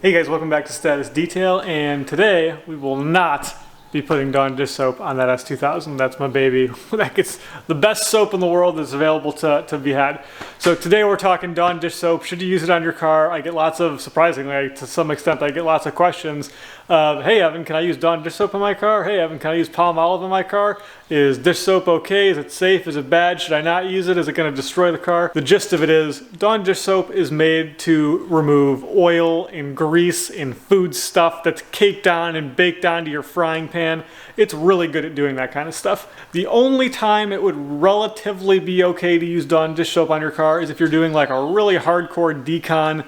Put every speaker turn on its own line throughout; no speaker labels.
Hey guys, welcome back to Status Detail, and today we will not be putting Dawn dish soap on that S2000. That's my baby. That gets the best soap in the world that's available to be had. So today we're talking Dawn dish soap. Should you use it on your car? I get lots of, surprisingly, to some extent, I get lots of questions. Hey Evan, can I use Dawn dish soap in my car? Hey Evan, can I use Palmolive in my car? Is dish soap okay? Is it safe? Is it bad? Should I not use it? Is it going to destroy the car? The gist of it is, Dawn dish soap is made to remove oil and grease and food stuff that's caked on and baked onto your frying pan. It's really good at doing that kind of stuff. The only time it would relatively be okay to use Dawn dish soap on your car is if you're doing like a really hardcore decon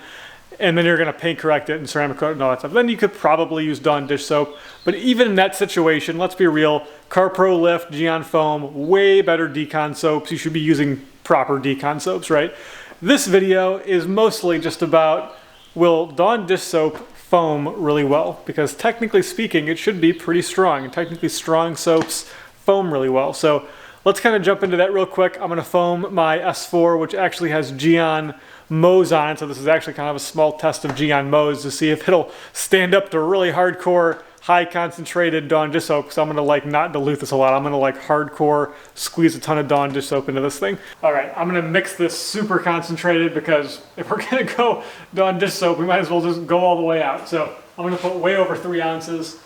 and then you're going to paint correct it and ceramic coat it and all that stuff. Then you could probably use Dawn dish soap. But even in that situation, let's be real, CarPro Lift, Geon Foam, way better decon soaps. You should be using proper decon soaps, right? This video is mostly just about, will Dawn dish soap foam really well? Because technically speaking, it should be pretty strong. And technically strong soaps foam really well. So let's kind of jump into that real quick. I'm going to foam my S4, which actually has Geon Mo's on it. So this is actually kind of a small test of Geon Mo's to see if it'll stand up to really hardcore, high concentrated Dawn dish soap. So I'm going to like not dilute this a lot. I'm going to like hardcore squeeze a ton of Dawn dish soap into this thing. All right, I'm going to mix this super concentrated because if we're going to go Dawn dish soap, we might as well just go all the way out. So I'm going to put way over 3 ounces.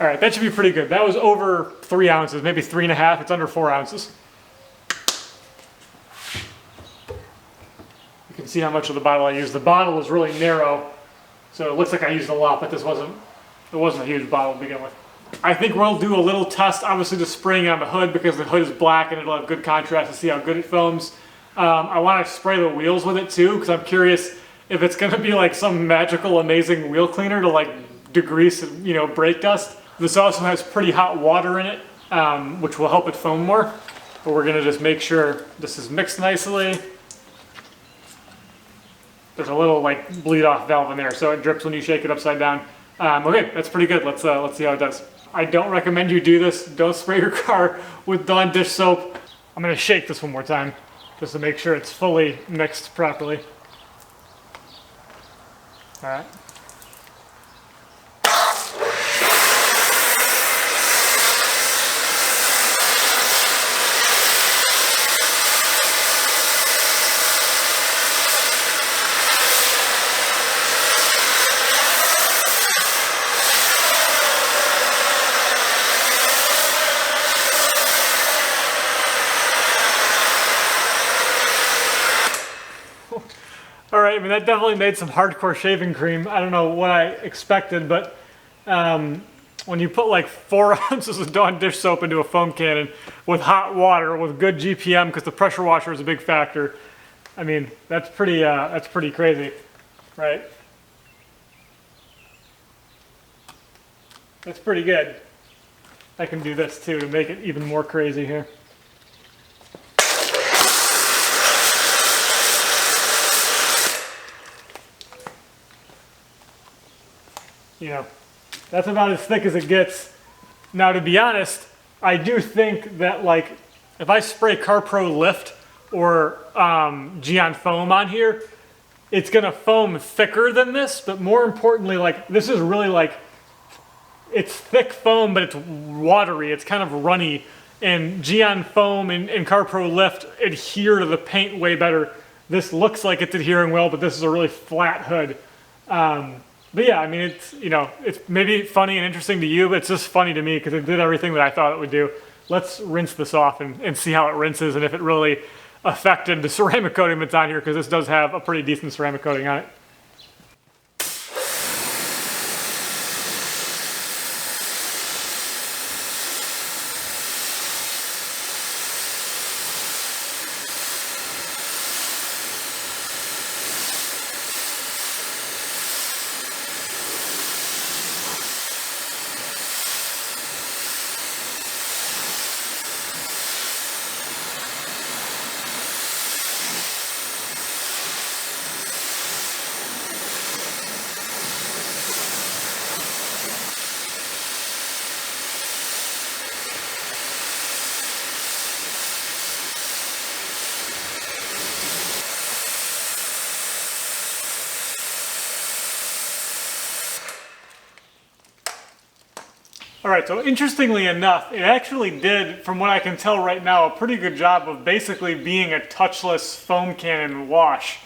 All right, that should be pretty good. That was over 3 ounces, maybe 3.5. It's under 4 ounces. You can see how much of the bottle I used. The bottle is really narrow, so it looks like I used a lot, but it wasn't a huge bottle to begin with. I think we'll do a little test, obviously just spraying on the hood because the hood is black and it'll have good contrast to see how good it foams. I want to spray the wheels with it too because I'm curious if it's going to be like some magical, amazing wheel cleaner to like degrease, brake dust. This also has pretty hot water in it, which will help it foam more. But we're going to just make sure this is mixed nicely. There's a little like bleed off valve in there, so it drips when you shake it upside down. Okay, that's pretty good. Let's see how it does. I don't recommend you do this. Don't spray your car with Dawn dish soap. I'm going to shake this one more time just to make sure it's fully mixed properly. All right. All right, I mean, that definitely made some hardcore shaving cream. I don't know what I expected, but when you put like 4 ounces of Dawn dish soap into a foam cannon with hot water, with good GPM, because the pressure washer is a big factor, I mean, that's pretty crazy, right? That's pretty good. I can do this too to make it even more crazy here. That's about as thick as it gets. Now, to be honest, I do think that like if I spray CarPro Lift or Geon Foam on here, it's gonna foam thicker than this, but more importantly, like this is really like, it's thick foam, but it's watery, it's kind of runny, and Geon Foam and CarPro Lift adhere to the paint way better. This looks like it's adhering well, but this is a really flat hood. But yeah, I mean, it's maybe funny and interesting to you, but it's just funny to me because it did everything that I thought it would do. Let's rinse this off and see how it rinses and if it really affected the ceramic coating that's on here, because this does have a pretty decent ceramic coating on it. All right, so interestingly enough, it actually did, from what I can tell right now, a pretty good job of basically being a touchless foam cannon wash.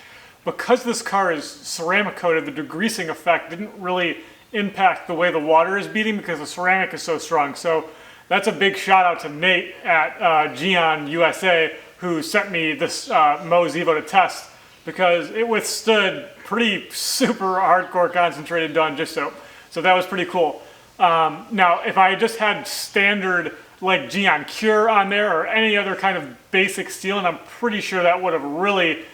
Because this car is ceramic coated, the degreasing effect didn't really impact the way the water is beating because the ceramic is so strong. So that's a big shout out to Nate at Gion USA, who sent me this Moe's Evo to test, because it withstood pretty super hardcore concentrated Dawn dish soap. So that was pretty cool. Now, if I just had standard like Gion Cure on there or any other kind of basic steel, and I'm pretty sure that would have really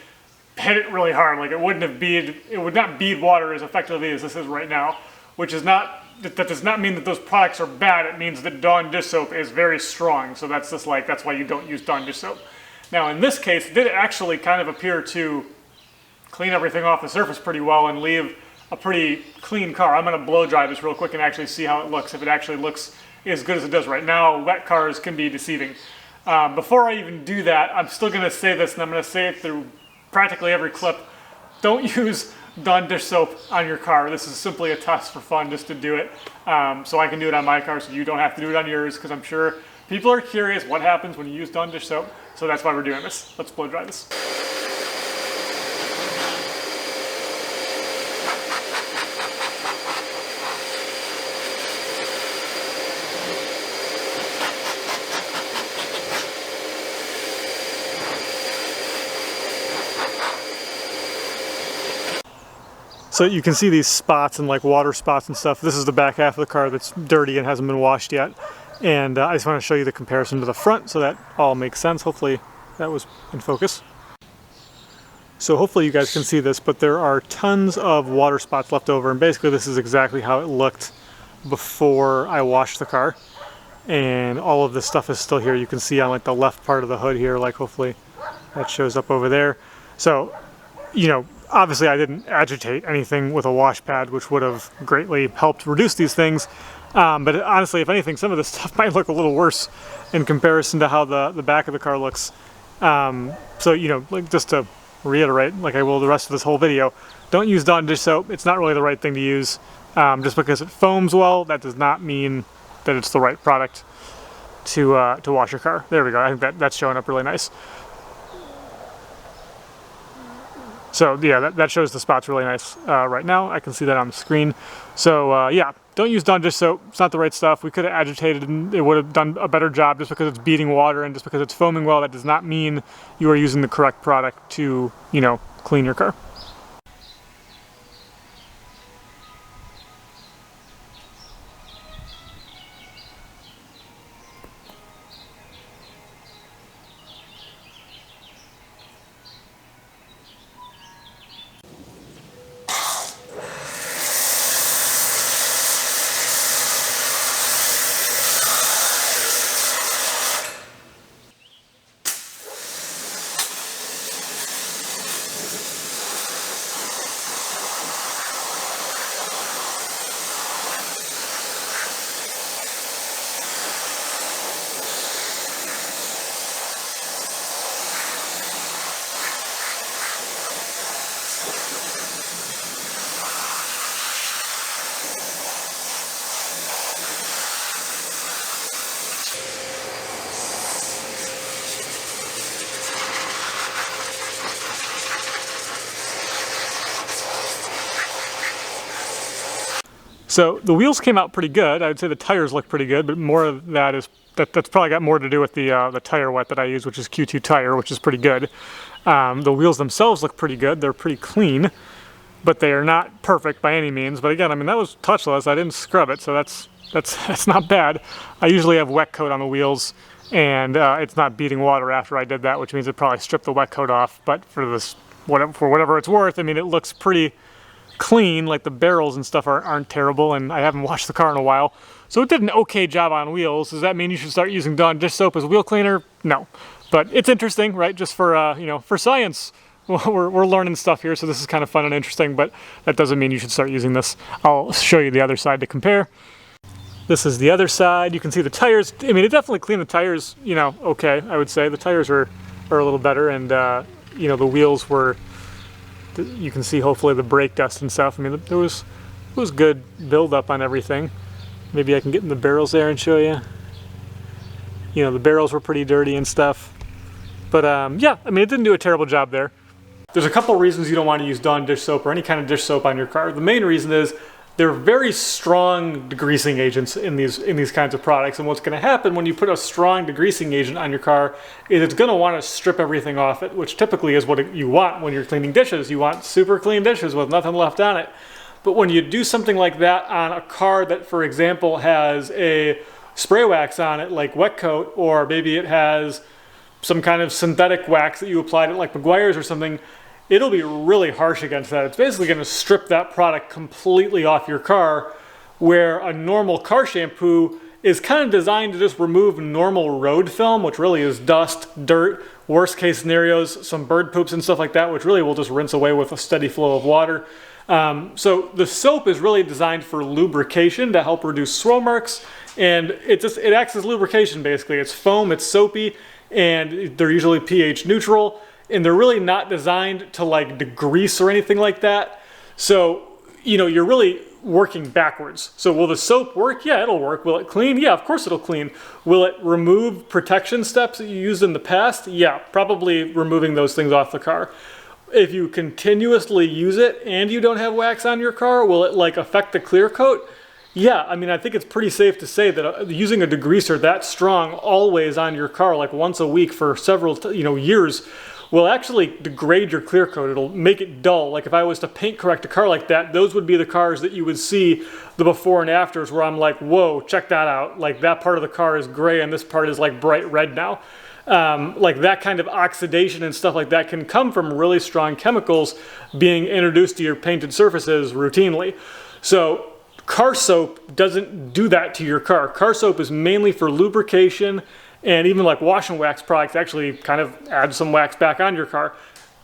hit it really hard. Like it would not bead water as effectively as this is right now, which is not, that does not mean that those products are bad. It means that Dawn dish soap is very strong. So that's just like, that's why you don't use Dawn dish soap. Now in this case, it did actually kind of appear to clean everything off the surface pretty well and leave a pretty clean car. I'm going to blow dry this real quick and actually see how it looks, if it actually looks as good as it does right now. Wet cars can be deceiving. Before I even do that, I'm still going to say this, and I'm going to say it through practically every clip. Don't use Dawn dish soap on your car. This is simply a test for fun, just to do it. So I can do it on my car, so you don't have to do it on yours, because I'm sure people are curious what happens when you use Dawn dish soap. So that's why we're doing this. Let's blow dry this. So you can see these spots and like water spots and stuff. This is the back half of the car that's dirty and hasn't been washed yet. And I just want to show you the comparison to the front so that all makes sense. Hopefully that was in focus. So hopefully you guys can see this, but there are tons of water spots left over. And basically this is exactly how it looked before I washed the car. And all of this stuff is still here. You can see on like the left part of the hood here, like hopefully that shows up over there. So, you know, obviously I didn't agitate anything with a wash pad, which would have greatly helped reduce these things. But honestly, if anything, some of this stuff might look a little worse in comparison to how the back of the car looks. So, you know, like just to reiterate, like I will the rest of this whole video, don't use Dawn dish soap. It's not really the right thing to use. Just because it foams well, that does not mean that it's the right product to wash your car. There we go. I think that's showing up really nice. So yeah, that shows the spots really nice right now. I can see that on the screen. So yeah, don't use Dawn dish soap. It's not the right stuff. We could have agitated and it would have done a better job. Just because it's beating water and just because it's foaming well, that does not mean you are using the correct product to, you know, clean your car. So the wheels came out pretty good. I would say the tires look pretty good, but more of that is, that's probably got more to do with the tire wet that I use, which is Q2 tire, which is pretty good. The wheels themselves look pretty good. They're pretty clean, but they are not perfect by any means. But again, I mean, that was touchless. I didn't scrub it, so that's not bad. I usually have wet coat on the wheels, and it's not beating water after I did that, which means it probably stripped the wet coat off. But for this, for whatever it's worth, I mean, it looks pretty clean. Like the barrels and stuff aren't terrible, and I haven't washed the car in a while, so it did an okay job on wheels. Does that mean you should start using Dawn dish soap as wheel cleaner? No, but it's interesting, right? Just for you know, for science, we're learning stuff here, so this is kind of fun and interesting. But that doesn't mean you should start using this. I'll show you the other side to compare. This is the other side. You can see the tires. I mean, it definitely cleaned the tires, you know, okay. I would say the tires are a little better, and you know, the wheels were. You can see hopefully the brake dust and stuff. I mean, there was good build up on everything. Maybe I can get in the barrels there and show you. You know, the barrels were pretty dirty and stuff. But yeah, I mean, it didn't do a terrible job there. There's a couple reasons you don't want to use Dawn dish soap or any kind of dish soap on your car. The main reason is they're very strong degreasing agents in these kinds of products. And what's going to happen when you put a strong degreasing agent on your car is it's going to want to strip everything off it, which typically is what you want when you're cleaning dishes. You want super clean dishes with nothing left on it. But when you do something like that on a car that, for example, has a spray wax on it, like Wet Coat, or maybe it has some kind of synthetic wax that you applied at like Meguiar's or something, it'll be really harsh against that. It's basically going to strip that product completely off your car, where a normal car shampoo is kind of designed to just remove normal road film, which really is dust, dirt, worst case scenarios, some bird poops and stuff like that, which really will just rinse away with a steady flow of water. So the soap is really designed for lubrication to help reduce swirl marks, and it acts as lubrication basically. It's foam, it's soapy, and they're usually pH neutral, and they're really not designed to like degrease or anything like that. So, you know, you're really working backwards. So will the soap work? Yeah, it'll work. Will it clean? Yeah, of course it'll clean. Will it remove protection steps that you used in the past? Yeah, probably removing those things off the car. If you continuously use it and you don't have wax on your car, will it like affect the clear coat? Yeah, I mean, I think it's pretty safe to say that using a degreaser that strong always on your car, like once a week for several years, will actually degrade your clear coat. It'll make it dull. Like if I was to paint correct a car like that, those would be the cars that you would see the before and afters where I'm like, whoa, check that out. Like that part of the car is gray and this part is like bright red now. Like that kind of oxidation and stuff like that can come from really strong chemicals being introduced to your painted surfaces routinely. So car soap doesn't do that to your car. Car soap is mainly for lubrication, and even like wash and wax products actually kind of add some wax back on your car.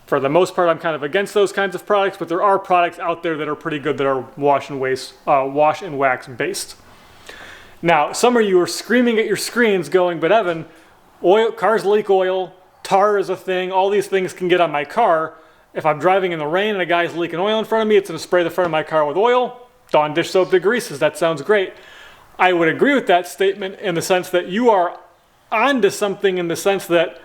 For the most part, I'm kind of against those kinds of products, but there are products out there that are pretty good that are wash and wax based. Now, some of you are screaming at your screens going, but Evan, cars leak oil, tar is a thing, all these things can get on my car. If I'm driving in the rain and a guy's leaking oil in front of me, it's going to spray the front of my car with oil. Dawn dish soap degreases, that sounds great. I would agree with that statement in the sense that you are onto something, in the sense that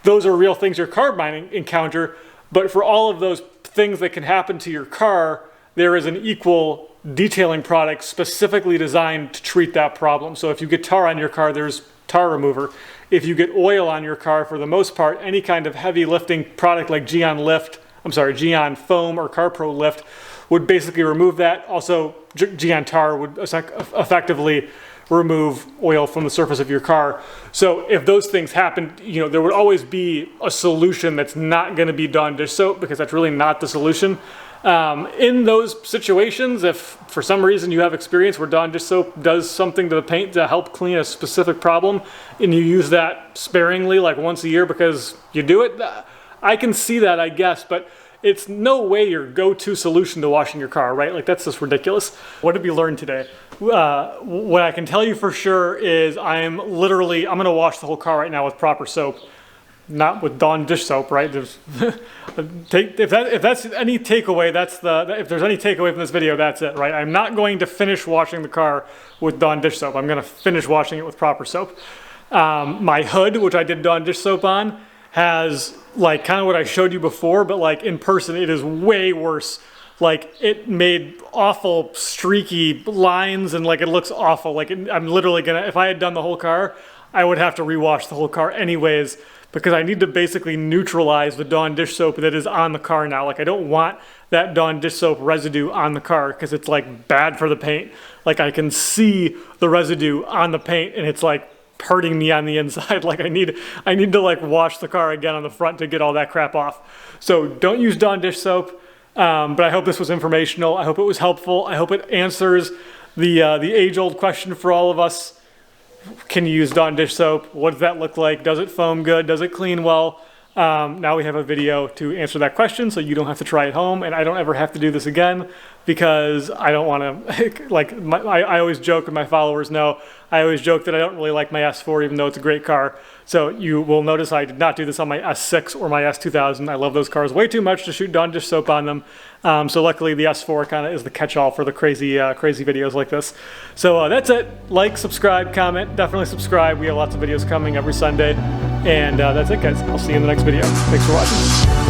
those are real things your car might encounter, but for all of those things that can happen to your car, there is an equal detailing product specifically designed to treat that problem. So if you get tar on your car, there's tar remover. If you get oil on your car, for the most part, any kind of heavy lifting product like Geon Foam or CarPro Lift would basically remove that. Also, Geon Tar would effectively remove oil from the surface of your car. So if those things happen, there would always be a solution that's not going to be Dawn dish soap, because that's really not the solution. In those situations, if for some reason you have experience where Dawn dish soap does something to the paint to help clean a specific problem, and you use that sparingly, like once a year because you do it, I can see that, I guess, but it's no way your go-to solution to washing your car, right? Like, that's just ridiculous. What did we learn today? What I can tell you for sure is I'm going to wash the whole car right now with proper soap. Not with Dawn dish soap, right? If that's any takeaway, if there's any takeaway from this video, that's it, right? I'm not going to finish washing the car with Dawn dish soap. I'm going to finish washing it with proper soap. My hood, which I did Dawn dish soap on, has like kind of what I showed you before, but like in person, it is way worse. Like, it made awful streaky lines, and like it looks awful. Like, I'm literally gonna, if I had done the whole car, I would have to rewash the whole car anyways, because I need to basically neutralize the Dawn dish soap that is on the car now. Like, I don't want that Dawn dish soap residue on the car because it's like bad for the paint. Like, I can see the residue on the paint and it's like hurting me on the inside. Like, I need to like wash the car again on the front to get all that crap off. So don't use Dawn dish soap. But I hope this was informational. I hope it was helpful. I hope it answers the age-old question for all of us. Can you use Dawn dish soap? What does that look like? Does it foam good? Does it clean well? now we have a video to answer that question, so you don't have to try it home, and I don't ever have to do this again because I don't want to, like, I always joke, and my followers know, I always joke that I don't really like my S4 even though it's a great car. So you will notice I did not do this on my S6 or my S2000. I love those cars way too much to shoot Dawn dish soap on them. So luckily the S4 kind of is the catch-all for the crazy videos like this. So that's it. Like, subscribe, comment, definitely subscribe. We have lots of videos coming every Sunday. And that's it, guys. I'll see you in the next video. Thanks for watching.